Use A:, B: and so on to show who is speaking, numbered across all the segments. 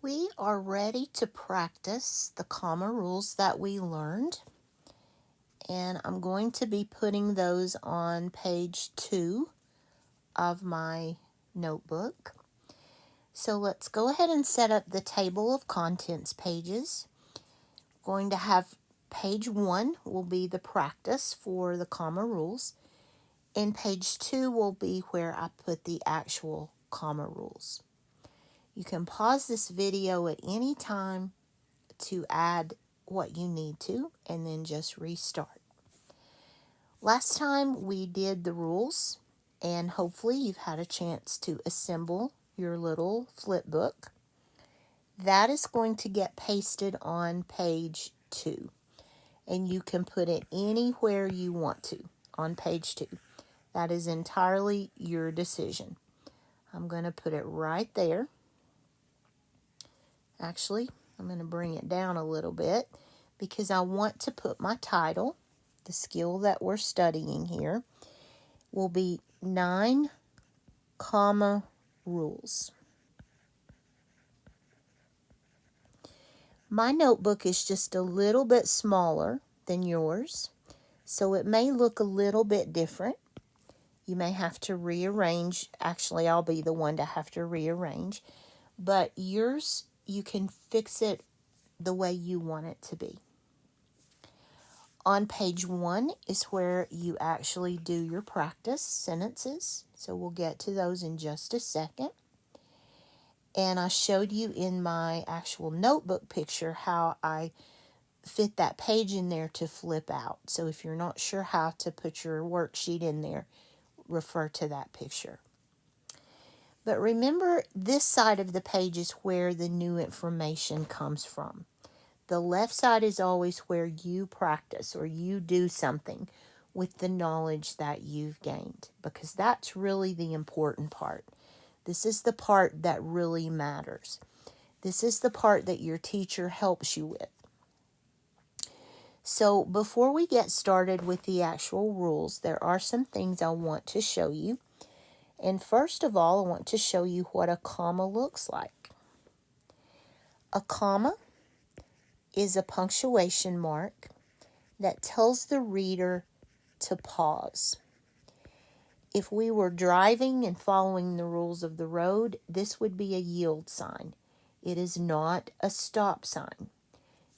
A: We are ready to practice the comma rules that we learned, and I'm going to be putting those on page 2 of my notebook. So let's go ahead and set up the table of contents pages. Going to have page 1 will be the practice for the comma rules, and page 2 will be where I put the actual comma rules. You can pause this video at any time to add what you need to and then just restart. Last time we did the rules, and hopefully you've had a chance to assemble your little flip book. That is going to get pasted on page 2, and you can put it anywhere you want to on page 2. That is entirely your decision. I'm going to put it right there. Actually, I'm going to bring it down a little bit because I want to put my title, the skill that we're studying here, will be 9 comma rules. My notebook is just a little bit smaller than yours, so it may look a little bit different. You may have to rearrange. Actually, I'll be the one to have to rearrange, but yours, you can fix it the way you want it to be. On page 1 is where you actually do your practice sentences, so we'll get to those in just a second. And I showed you in my actual notebook picture how I fit that page in there to flip out. So if you're not sure how to put your worksheet in there, refer to that picture. But remember, this side of the page is where the new information comes from. The left side is always where you practice or you do something with the knowledge that you've gained, because that's really the important part. This is the part that really matters. This is the part that your teacher helps you with. So before we get started with the actual rules, there are some things I want to show you. And first of all, I want to show you what a comma looks like. A comma is a punctuation mark that tells the reader to pause. If we were driving and following the rules of the road, this would be a yield sign. It is not a stop sign.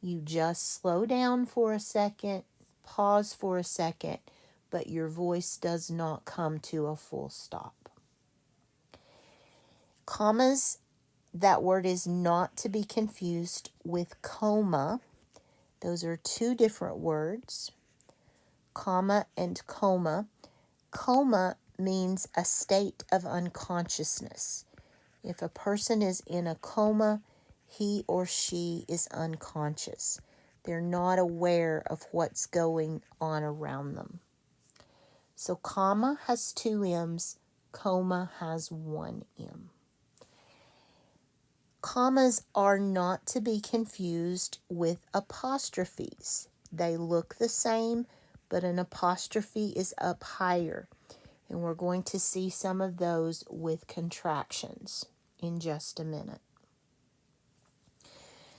A: You just slow down for a second, pause for a second, but your voice does not come to a full stop. Commas, that word is not to be confused with coma. Those are two different words, comma and coma. Coma means a state of unconsciousness. If a person is in a coma, he or she is unconscious. They're not aware of what's going on around them. So comma has 2 M's, coma has 1 M. Commas are not to be confused with apostrophes. They look the same, but an apostrophe is up higher. And we're going to see some of those with contractions in just a minute.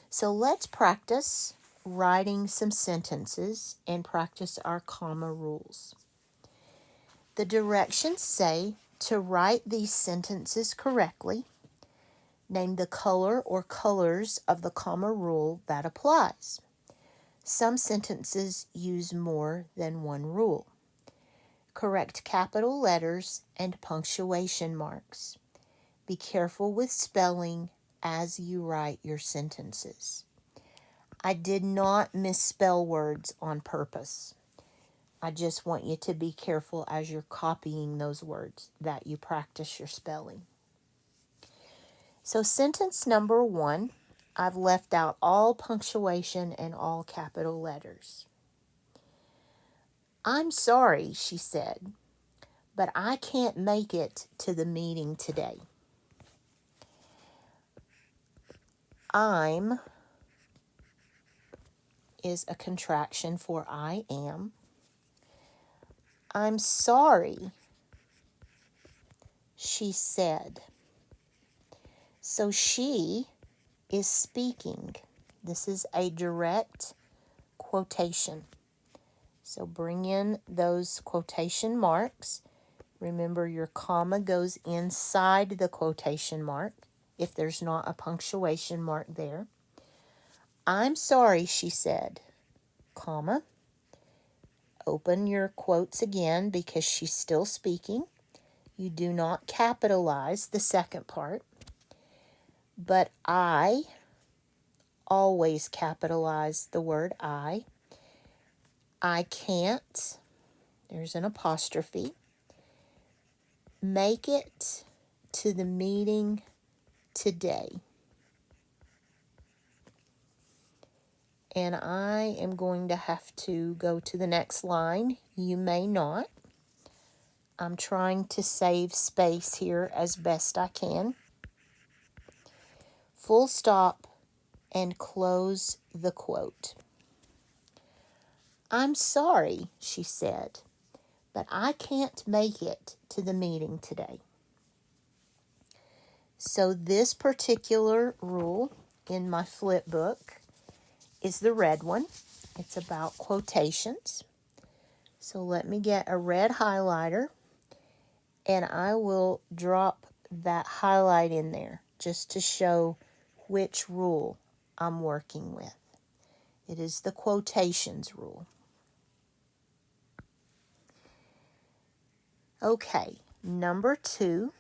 A: So let's practice writing some sentences and practice our comma rules. The directions say to write these sentences correctly, name the color or colors of the comma rule that applies. Some sentences use more than one rule. Correct capital letters and punctuation marks. Be careful with spelling as you write your sentences. I did not misspell words on purpose. I just want you to be careful as you're copying those words that you practice your spelling. So sentence number 1, I've left out all punctuation and all capital letters. I'm sorry, she said, but I can't make it to the meeting today. I'm is a contraction for I am. I'm sorry, she said. So she is speaking. This is a direct quotation. So bring in those quotation marks. Remember, your comma goes inside the quotation mark if there's not a punctuation mark there. I'm sorry, she said, comma. Open your quotes again because she's still speaking. You do not capitalize the second part. But I always capitalize the word I. I can't, there's an apostrophe, make it to the meeting today. And I am going to have to go to the next line. You may not. I'm trying to save space here as best I can. Full stop and close the quote. I'm sorry, she said, but I can't make it to the meeting today. So this particular rule in my flip book is the red one. It's about quotations. So let me get a red highlighter and I will drop that highlight in there just to show which rule I'm working with. It is the quotations rule. Okay, number 2,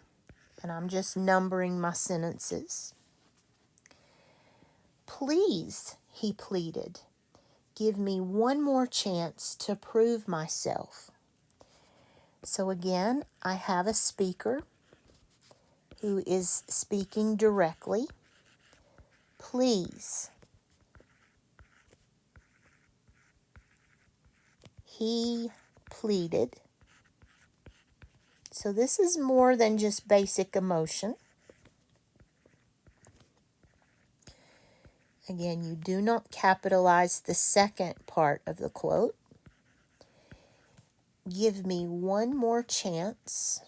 A: and I'm just numbering my sentences. Please, he pleaded, give me one more chance to prove myself. So again, I have a speaker who is speaking directly. Please. He pleaded. So this is more than just basic emotion. Again, you do not capitalize the second part of the quote. Give me one more chance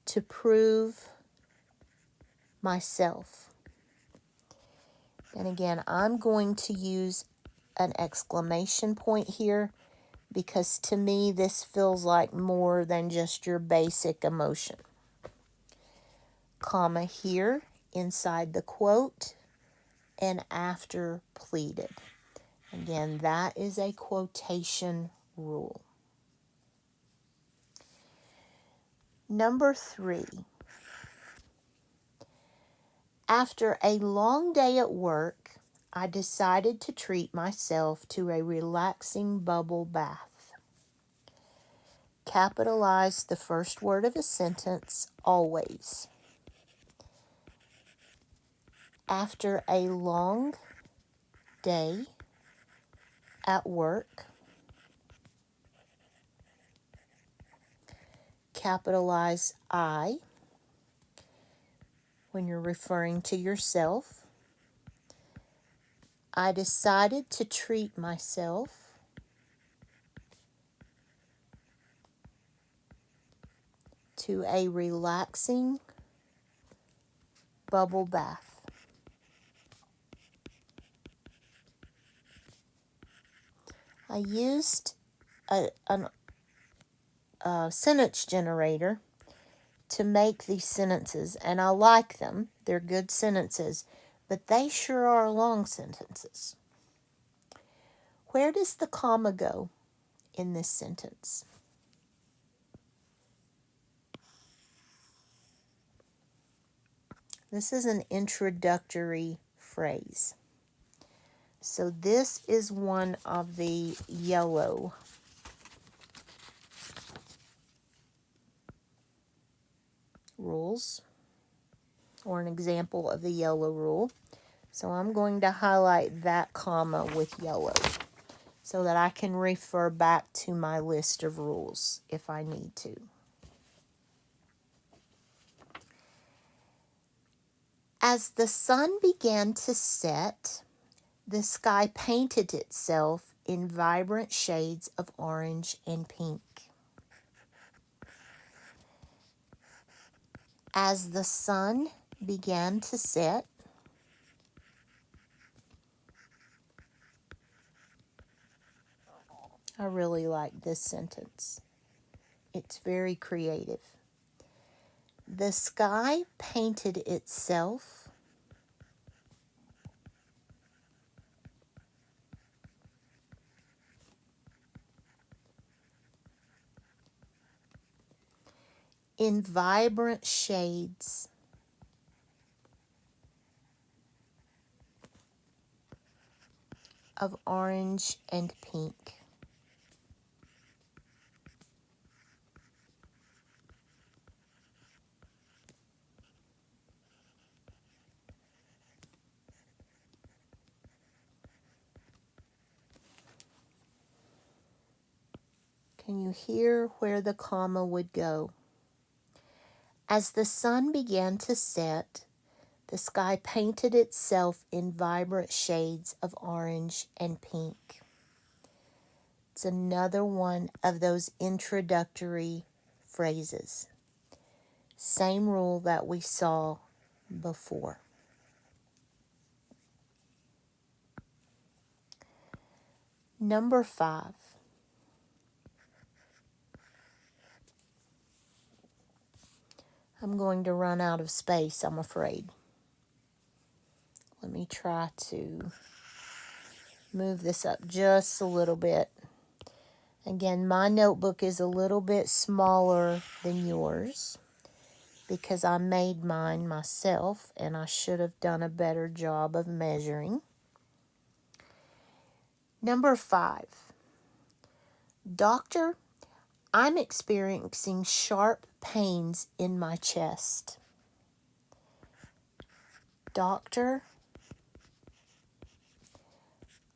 A: to prove myself. And again, I'm going to use an exclamation point here because to me this feels like more than just your basic emotion. Comma here inside the quote and after pleaded. Again, that is a quotation rule. Number 3. After a long day at work, I decided to treat myself to a relaxing bubble bath. Capitalize the first word of a sentence always. After a long day at work, capitalize I when you're referring to yourself. I decided to treat myself to a relaxing bubble bath. I used a sentence generator to make these sentences, and I like them. They're good sentences, but they sure are long sentences. Where does the comma go in this sentence? This is an introductory phrase. So this is one of the yellow rules, or an example of the yellow rule. So I'm going to highlight that comma with yellow so that I can refer back to my list of rules if I need to. As the sun began to set, the sky painted itself in vibrant shades of orange and pink. As the sun began to set, I really like this sentence. It's very creative. The sky painted itself in vibrant shades of orange and pink. Can you hear where the comma would go? As the sun began to set, the sky painted itself in vibrant shades of orange and pink. It's another one of those introductory phrases. Same rule that we saw before. Number 5. I'm going to run out of space, I'm afraid. Let me try to move this up just a little bit. Again, my notebook is a little bit smaller than yours because I made mine myself and I should have done a better job of measuring. Number 5. Doctor, I'm experiencing sharp pains in my chest. Doctor,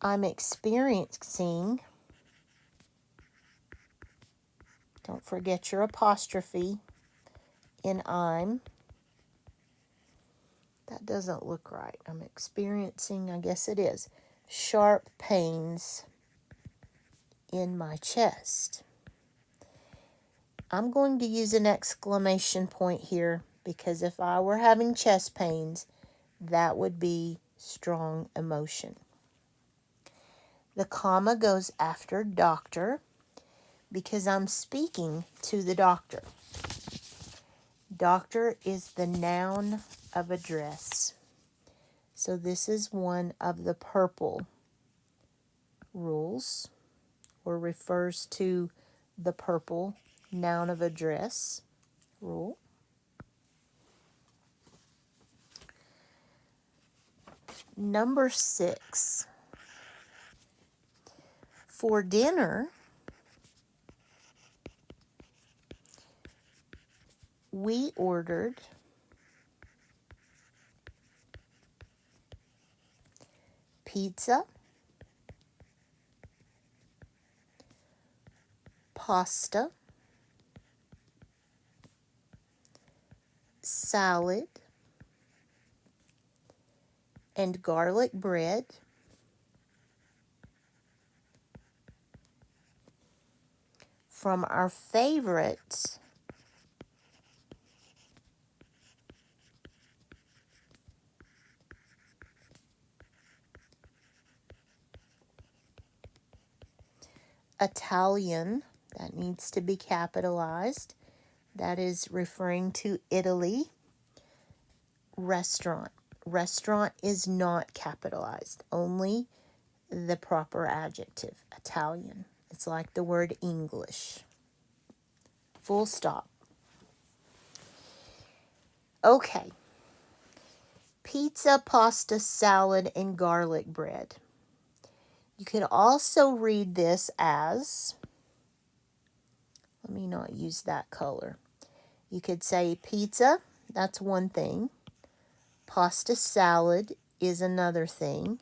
A: I'm experiencing, don't forget your apostrophe in I'm. That doesn't look right. I'm experiencing, I guess it is, sharp pains in my chest. I'm going to use an exclamation point here because if I were having chest pains, that would be strong emotion. The comma goes after doctor because I'm speaking to the doctor. Doctor is the noun of address. So this is one of the purple rules, or refers to the purple noun of address rule. Number 6. For dinner, we ordered pizza, pasta, salad, and garlic bread from our favorite Italian, that needs to be capitalized, that is referring to Italy, restaurant. Restaurant is not capitalized, only the proper adjective, Italian. It's like the word English. Full stop. Okay. Pizza, pasta, salad, and garlic bread. You could also read this as, let me not use that color. You could say pizza, that's one thing. Pasta salad is another thing.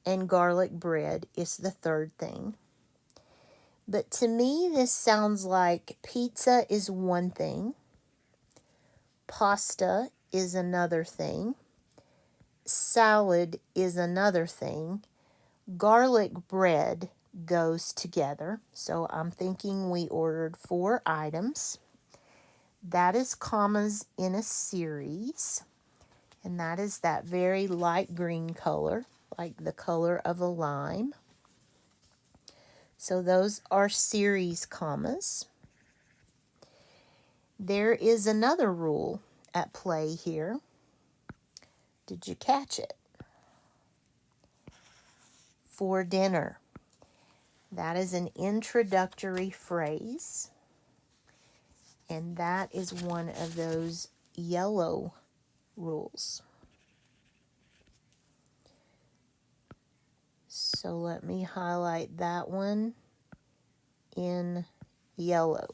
A: And garlic bread is the third thing. But to me, this sounds like pizza is one thing. Pasta is another thing. Salad is another thing. Garlic bread goes together. So I'm thinking we ordered 4 items. That is commas in a series, and that is that very light green color, like the color of a lime. So those are series commas. There is another rule at play here. Did you catch it? For dinner. That is an introductory phrase, and that is one of those yellow rules. So let me highlight that one in yellow.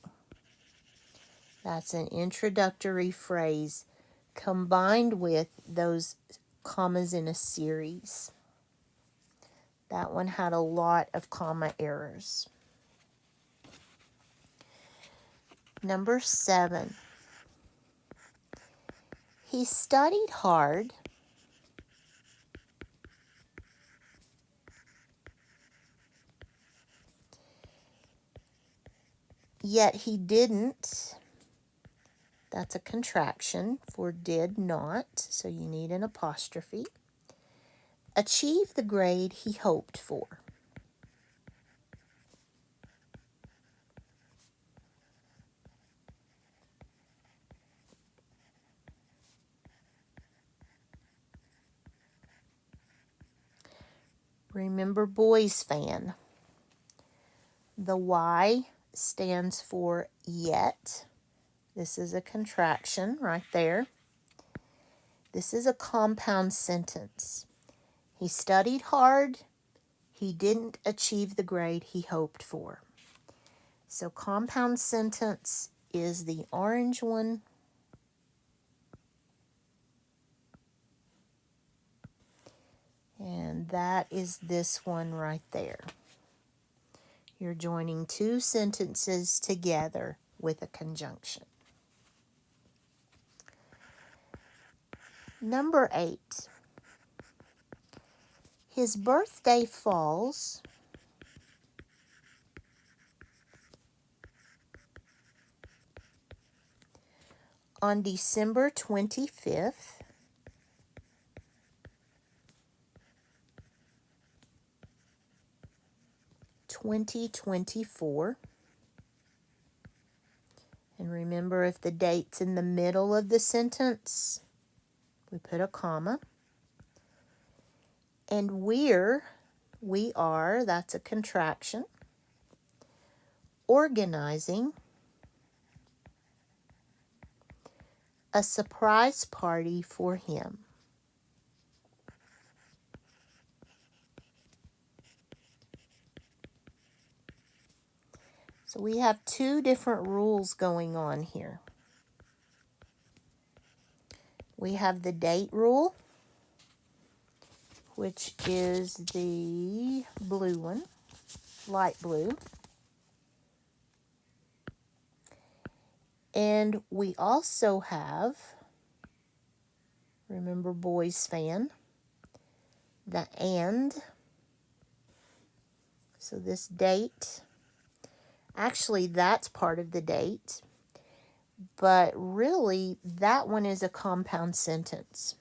A: That's an introductory phrase combined with those commas in a series. That one had a lot of comma errors. Number 7. He studied hard, yet he didn't. That's a contraction for did not, so you need an apostrophe. Achieve the grade he hoped for. Remember boys fan. The Y stands for yet. This is a contraction right there. This is a compound sentence. He studied hard. He didn't achieve the grade he hoped for. So compound sentence is the orange one. And that is this one right there. You're joining two sentences together with a conjunction. Number 8. His birthday falls on December 25th, 2024. And remember, if the date's in the middle of the sentence, we put a comma. And we are, that's a contraction. Organizing a surprise party for him. So we have two different rules going on here. We have the date rule, which is the blue one, light blue. And we also have, remember boys fan, the and. So this date, actually that's part of the date, but really that one is a compound sentence.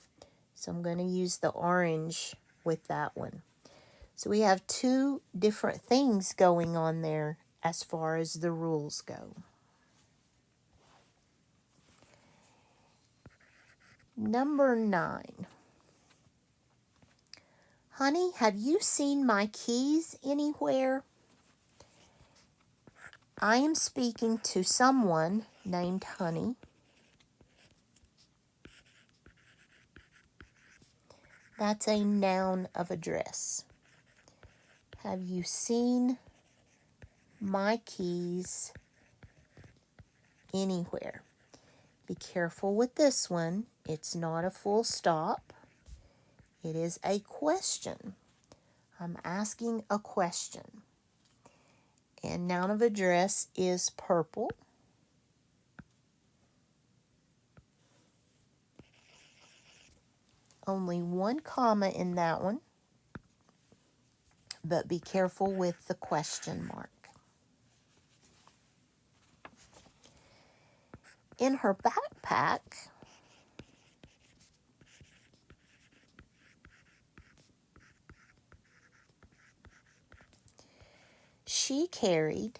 A: So I'm going to use the orange with that one. So we have two different things going on there as far as the rules go. Number 9. Honey, have you seen my keys anywhere? I am speaking to someone named Honey. That's a noun of address. Have you seen my keys anywhere? Be careful with this one. It's not a full stop. It is a question. I'm asking a question. And noun of address is purple. Only one comma in that one, but be careful with the question mark. In her backpack, she carried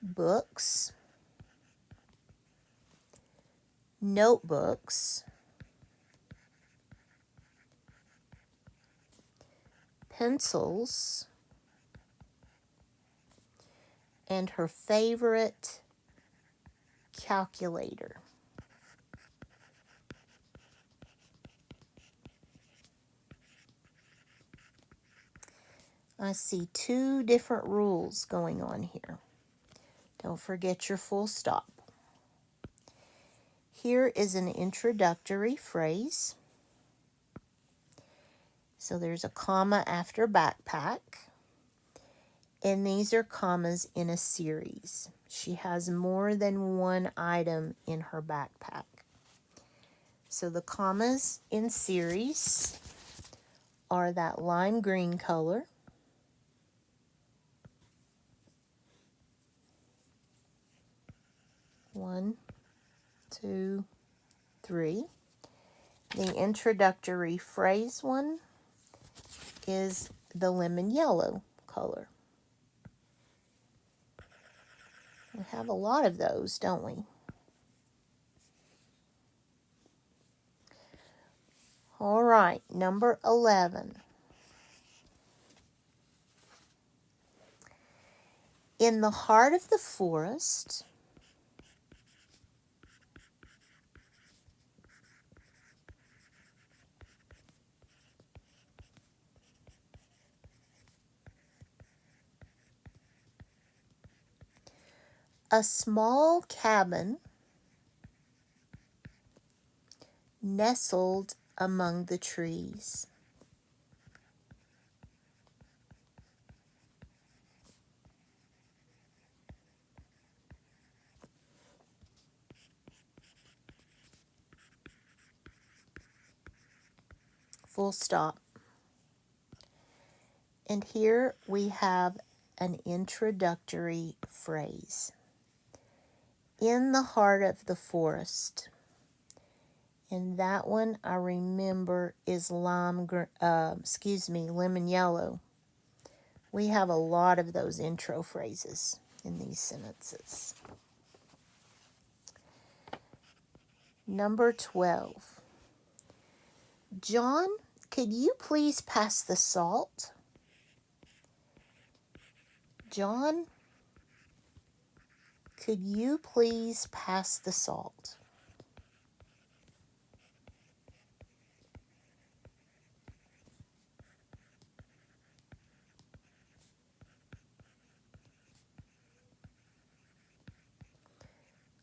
A: books, notebooks, pencils, and her favorite calculator. I see two different rules going on here. Don't forget your full stop. Here is an introductory phrase. So there's a comma after backpack. And these are commas in a series. She has more than one item in her backpack. So the commas in series are that lime green color. One, two, three. The introductory phrase one is the lemon yellow color. We have a lot of those, don't we? All right, number 11. In the heart of the forest, a small cabin nestled among the trees. Full stop. And here we have an introductory phrase. In the heart of the forest. And that one I remember is lemon yellow. We have a lot of those intro phrases in these sentences. Number 12. John, could you please pass the salt? John, could you please pass the salt?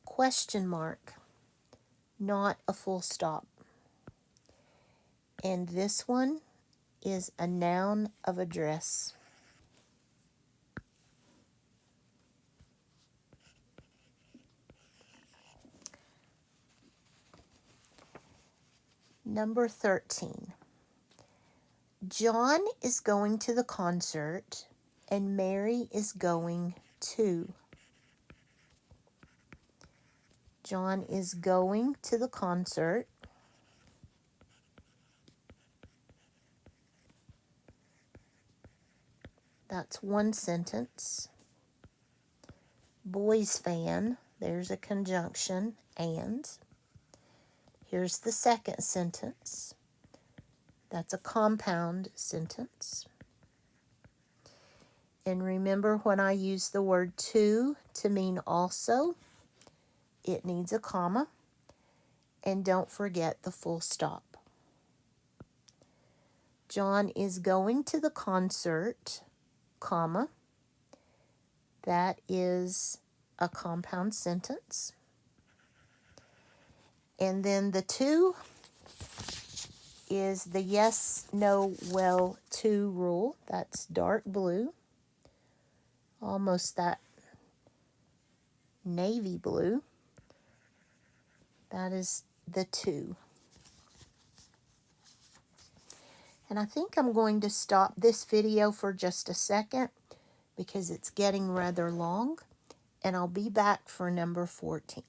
A: Question mark, not a full stop. And this one is a noun of address. Number 13. John is going to the concert and Mary is going too. John is going to the concert. That's one sentence. Boys fan, there's a conjunction, and. Here's the second sentence. That's a compound sentence. And remember when I use the word to mean also, it needs a comma. And don't forget the full stop. John is going to the concert, comma. That is a compound sentence. And then the to is the yes, no, well, to rule. That's dark blue. Almost that navy blue. That is the to. And I think I'm going to stop this video for just a second because it's getting rather long, and I'll be back for number 14.